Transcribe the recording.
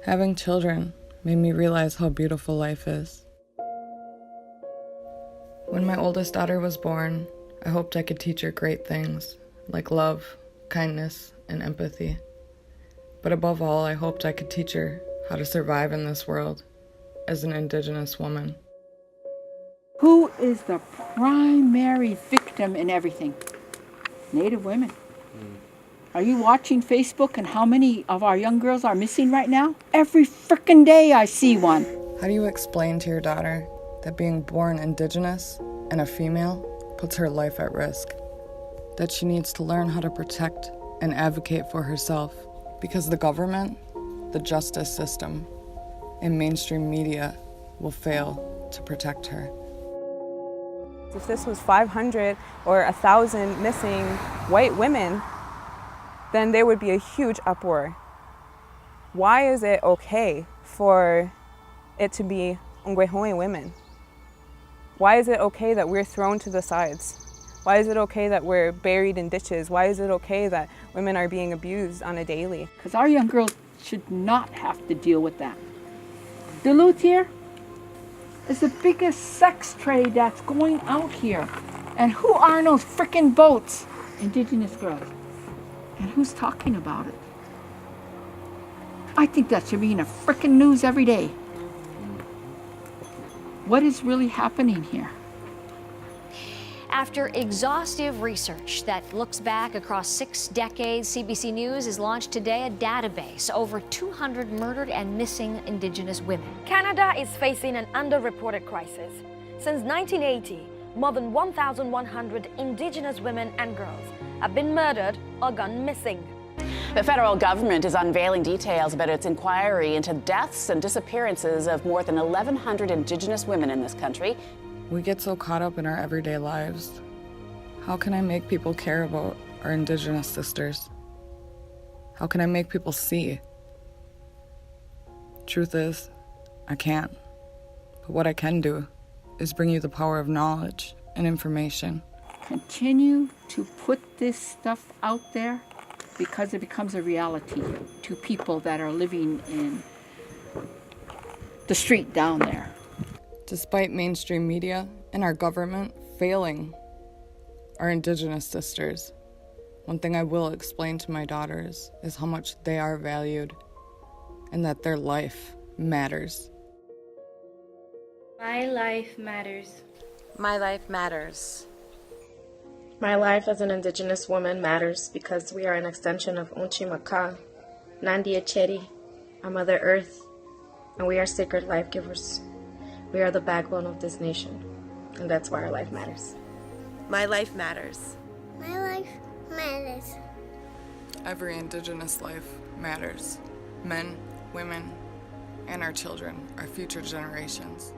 Having children made me realize how beautiful life is. When my oldest daughter was born, I hoped I could teach her great things, like love, kindness, and empathy. But above all, I hoped I could teach her how to survive in this world as an Indigenous woman. Who is the primary victim in everything? Native women. Are you watching Facebook and how many of our young girls are missing right now? Every frickin' day I see one. How do you explain to your daughter that being born Indigenous and a female puts her life at risk? That she needs to learn how to protect and advocate for herself because the government, the justice system, and mainstream media will fail to protect her. If this was 500 or 1,000 missing white women, then there would be a huge uproar. Why is it okay for it to be Ngwehoe women? Why is it okay that we're thrown to the sides? Why is it okay that we're buried in ditches? Why is it okay that women are being abused on a daily? Because our young girls should not have to deal with that. Duluth here is the biggest sex trade that's going out here. And who are those frickin' boats? Indigenous girls. And who's talking about it? I think that should be in the frickin' news every day. What is really happening here? After exhaustive research that looks back across 6 decades, CBC News has launched today a database over 200 murdered and missing Indigenous women. Canada is facing an underreported crisis. Since 1980, more than 1,100 Indigenous women and girls have been murdered or gone missing. The federal government is unveiling details about its inquiry into deaths and disappearances of more than 1,100 Indigenous women in this country. We get so caught up in our everyday lives. How can I make people care about our Indigenous sisters? How can I make people see? Truth is, I can't. But what I can do is bring you the power of knowledge and information. Continue to put this stuff out there because it becomes a reality to people that are living in the street down there. Despite mainstream media and our government failing our Indigenous sisters, one thing I will explain to my daughters is how much they are valued and that their life matters. My life matters. My life matters. My life as an Indigenous woman matters because we are an extension of Unchimaka, Nandia Cheri, our Mother Earth, and we are sacred life givers. We are the backbone of this nation, and that's why our life matters. My life matters. My life matters. Every Indigenous life matters. Men, women, and our children, our future generations.